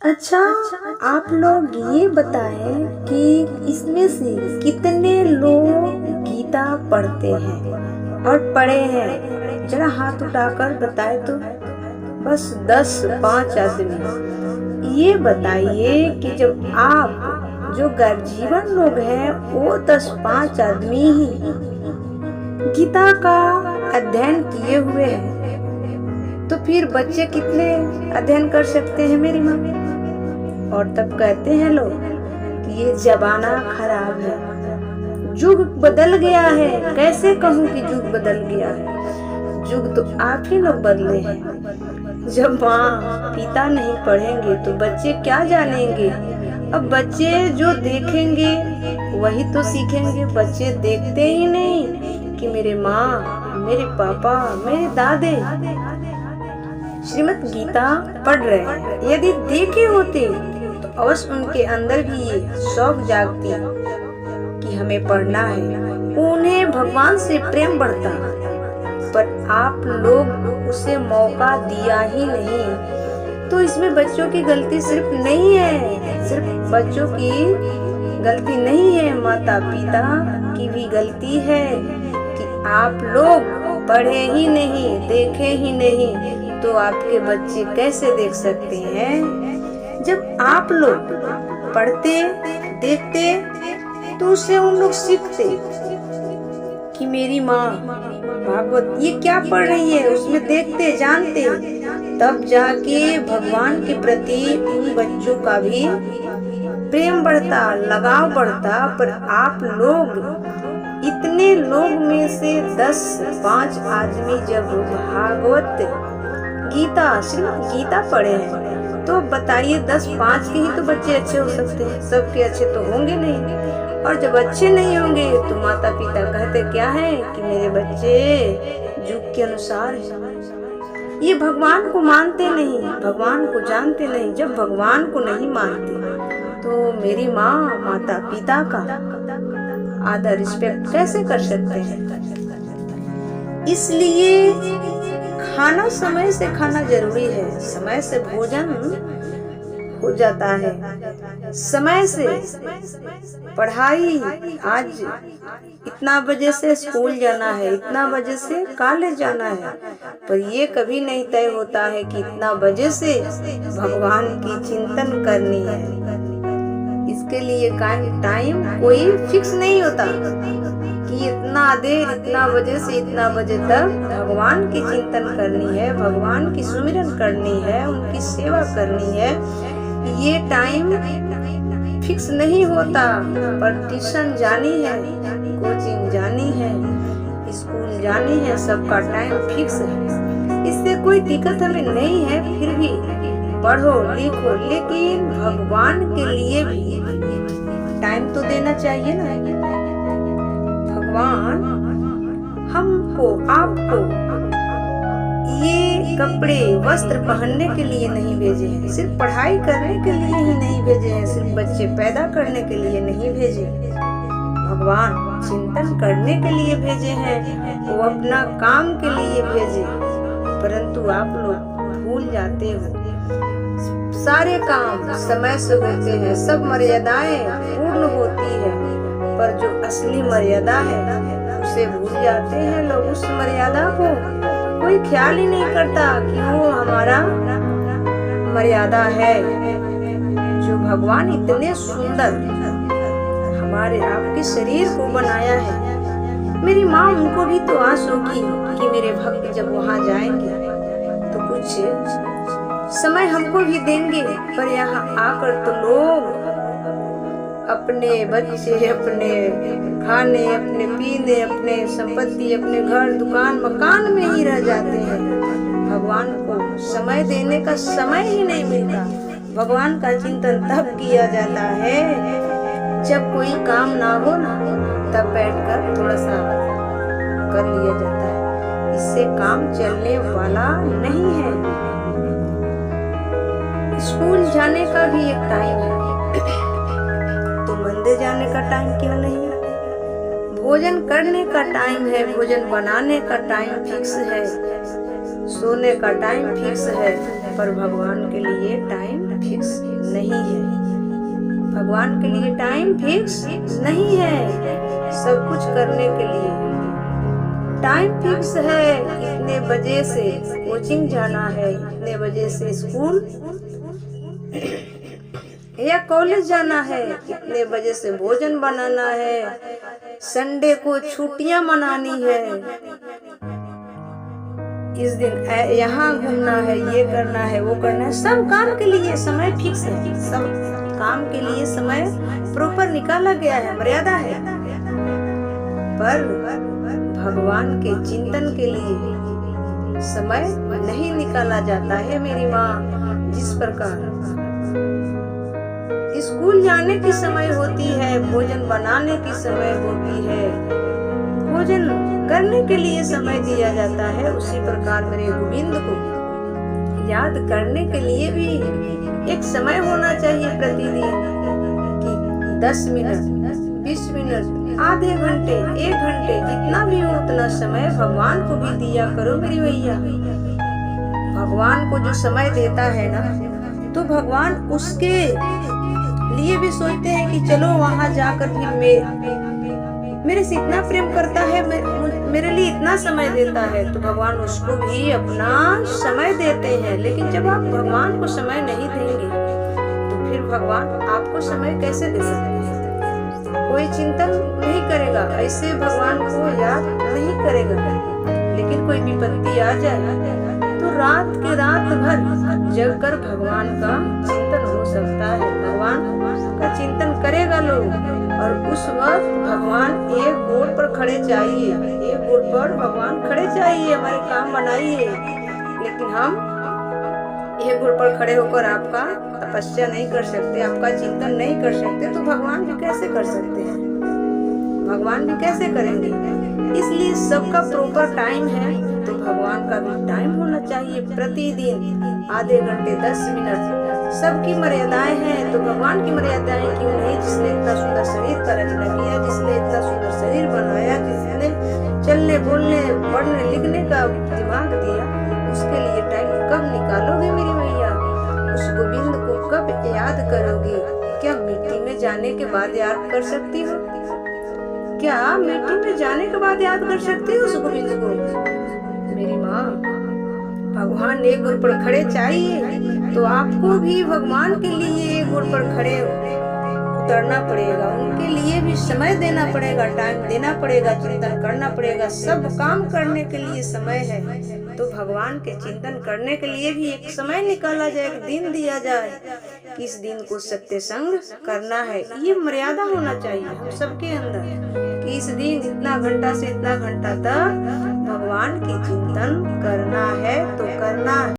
अच्छा, आप लोग ये बताएं कि इसमें से कितने लोग गीता पढ़ते हैं और पढ़े हैं? जरा हाथ उठाकर बताए तो। बस 10-5 आदमी। ये बताइए कि जब आप जो गर्जीवन लोग हैं वो 10-5 आदमी ही गीता का अध्ययन किए हुए हैं, तो फिर बच्चे कितने अध्ययन कर सकते हैं मेरी माँ? और तब कहते हैं लोग कि ये जमाना खराब है, युग बदल गया है। कैसे कहूँ कि युग बदल गया है? युग तो आप ही लोग बदले हैं। जब माँ पिता नहीं पढ़ेंगे तो बच्चे क्या जानेंगे? अब बच्चे जो देखेंगे वही तो सीखेंगे। बच्चे देखते ही नहीं कि मेरे माँ, मेरे पापा, मेरे दादे श्रीमद् गीता पढ़ रहे हैं। यदि देखे होते तो अवश्य उनके अंदर भी ये शौक जागती कि हमें पढ़ना है, उन्हें भगवान से प्रेम बढ़ता। पर आप लोग उसे मौका दिया ही नहीं। तो इसमें बच्चों की गलती सिर्फ नहीं है, सिर्फ बच्चों की गलती नहीं है, माता पिता की भी गलती है कि आप लोग पढ़े ही नहीं, देखे ही नहीं। तो आपके बच्चे कैसे देख सकते हैं? जब आप लोग पढ़ते देखते तो उससे उन लोग सीखते कि मेरी माँ भागवत ये क्या पढ़ रही है, उसमें देखते जानते, तब जाके भगवान के प्रति उन बच्चों का भी प्रेम बढ़ता, लगाव बढ़ता। पर आप लोग इतने लोग में से 10-5 आदमी जब भागवत गीता, श्रीमद् गीता पढ़े हैं, तो बताइए 10-5 के ही तो बच्चे अच्छे हो सकते हैं, सबके अच्छे तो होंगे नहीं। और जब अच्छे नहीं होंगे तो माता पिता कहते क्या है कि मेरे बच्चे युग के अनुसार हैं। ये भगवान को मानते नहीं, भगवान को जानते नहीं। जब भगवान को नहीं मानते तो मेरी माँ, माता पिता का आदर रिस्पेक्ट कैसे कर सकते हैं? इसलिए खाना समय से खाना जरूरी है। समय से भोजन हो जाता है, समय से पढ़ाई। आज इतना बजे से स्कूल जाना है, इतना बजे से कॉलेज जाना है, पर ये कभी नहीं तय होता है कि इतना बजे से भगवान की चिंतन करनी है। इसके लिए टाइम कोई फिक्स नहीं होता कि इतना देर, इतना बजे से इतना बजे तक भगवान की चिंतन करनी है, भगवान की सुमिरन करनी है, उनकी सेवा करनी है। ये टाइम फिक्स नहीं होता। पर ट्यूशन जानी है, कोचिंग जानी है, स्कूल जानी है, सबका टाइम फिक्स है। इससे कोई दिक्कत हमें नहीं है। फिर भी पढ़ो लिखो, लेकिन भगवान के लिए भी टाइम तो देना चाहिए ना। भगवान हमको, आपको ये कपड़े वस्त्र पहनने के लिए नहीं भेजे हैं, सिर्फ पढ़ाई करने के लिए ही नहीं भेजे हैं, सिर्फ बच्चे पैदा करने के लिए नहीं भेजे। भगवान चिंतन करने के लिए भेजे हैं, वो अपना काम के लिए भेजे। परंतु आप लोग भूल जाते हो। सारे काम समय से होते हैं, सब मर्यादाएं पूर्ण होती है, पर जो असली मर्यादा है उसे भूल जाते हैं लोग। उस मर्यादा को कोई ख्याल ही नहीं करता कि वो हमारा मर्यादा है। जो भगवान इतने सुंदर हमारे आपके शरीर को बनाया है, मेरी माँ उनको भी तो आस होगी कि मेरे भक्त जब वहाँ जाएंगे तो कुछ समय हमको भी देंगे। पर यहाँ आकर तो लोग अपने बच्चे, अपने खाने, अपने पीने, अपने संपत्ति, अपने घर दुकान मकान में ही रह जाते हैं। भगवान को समय देने का समय ही नहीं मिलता। भगवान का चिंतन तब किया जाता है जब कोई काम ना हो ना, तब बैठकर थोड़ा सा कर लिया जाता है। इससे काम चलने वाला नहीं है। स्कूल जाने का भी एक टाइम है, तो मंदिर जाने का टाइम क्यों नहीं है? भोजन करने का टाइम है, भोजन बनाने का टाइम फिक्स है, सोने का टाइम फिक्स है, पर भगवान के लिए टाइम फिक्स नहीं है। भगवान के लिए टाइम फिक्स नहीं है। सब कुछ करने के लिए टाइम फिक्स है। इतने बजे से कोचिंग जाना है, इतने बजे से स्कूल या कॉलेज जाना है, इतने बजे से भोजन बनाना है, संडे को छुट्टियां मनानी है, इस दिन यहाँ घूमना है, ये करना है, वो करना है। सब काम के लिए समय फिक्स है। सब काम के लिए समय प्रॉपर निकाला गया है, मर्यादा है। पर भगवान के चिंतन के लिए समय नहीं निकाला जाता है मेरी माँ। जिस प्रकार स्कूल जाने की समय होती है, भोजन बनाने की समय होती है, भोजन करने के लिए समय दिया जाता है, उसी प्रकार मेरे गोविंद को याद करने के लिए भी एक समय होना चाहिए प्रतिदिन कि 10 मिनट, 20 मिनट, आधे घंटे, 1 घंटे, जितना भी हो उतना समय भगवान को भी दिया करो मेरी भैया। भगवान को जो समय देता है ना, तो भगवान उसके लिए भी सोचते हैं कि चलो वहां जाकर फिर मेरे से इतना प्रेम करता है, मेरे लिए इतना समय देता है, तो भगवान उसको भी अपना समय देते हैं। लेकिन जब आप भगवान को समय नहीं देंगे तो फिर भगवान आपको समय कैसे दे सकते हैं? कोई चिंतन नहीं करेगा, ऐसे भगवान को याद नहीं करेगा। लेकिन कोई विपत्ति आ जाए तो रात के रात भर जग कर भगवान का चिंतन हो सकता है। भगवान का चिंतन करेगा लोग, और उस वक्त भगवान एक गोड़ पर खड़े चाहिए, एक गोड़ पर भगवान खड़े चाहिए, हमारे काम बनाइए। लेकिन हम एक गोड़ पर खड़े होकर आपका तपस्या नहीं कर सकते, आपका चिंतन नहीं कर सकते, तो भगवान भी कैसे कर सकते हैं? भगवान भी कैसे करेंगे? इसलिए सबका प्रॉपर टाइम है, तो भगवान का भी टाइम होना चाहिए। प्रतिदिन आधे घंटे, 10 मिनट, सबकी मर्यादाएं हैं, तो भगवान की मर्यादाएं क्यों नहीं? जिसने इतना सुंदर शरीर का रचना किया, जिसने इतना सुंदर शरीर बनाया, जिसने चलने, बोलने, पढ़ने, लिखने का दिमाग दिया, उसके लिए टाइम कब निकालोगे मेरी भैया? उस गोविंद को कब याद करोगे? क्या मिट्टी में जाने के बाद याद कर सकती हो? क्या मिट्टी में जाने के बाद याद कर सकती हो उस गोविंद को? मेरी माँ, भगवान एक गोड़ पर खड़े चाहिए, तो आपको भी भगवान के लिए एक गोड़ पर खड़े उतरना पड़ेगा, उनके लिए भी समय देना पड़ेगा, टाइम देना पड़ेगा, चिंतन करना पड़ेगा। सब काम करने के लिए समय है, तो भगवान के चिंतन करने के लिए भी एक समय निकाला जाए, एक दिन दिया जाए कि इस दिन को सत्य संग करना है। ये मर्यादा होना चाहिए हम सबके अंदर कि इस दिन इतना घंटा से इतना घंटा तक भगवान की चिंतन करना है, तो करना है।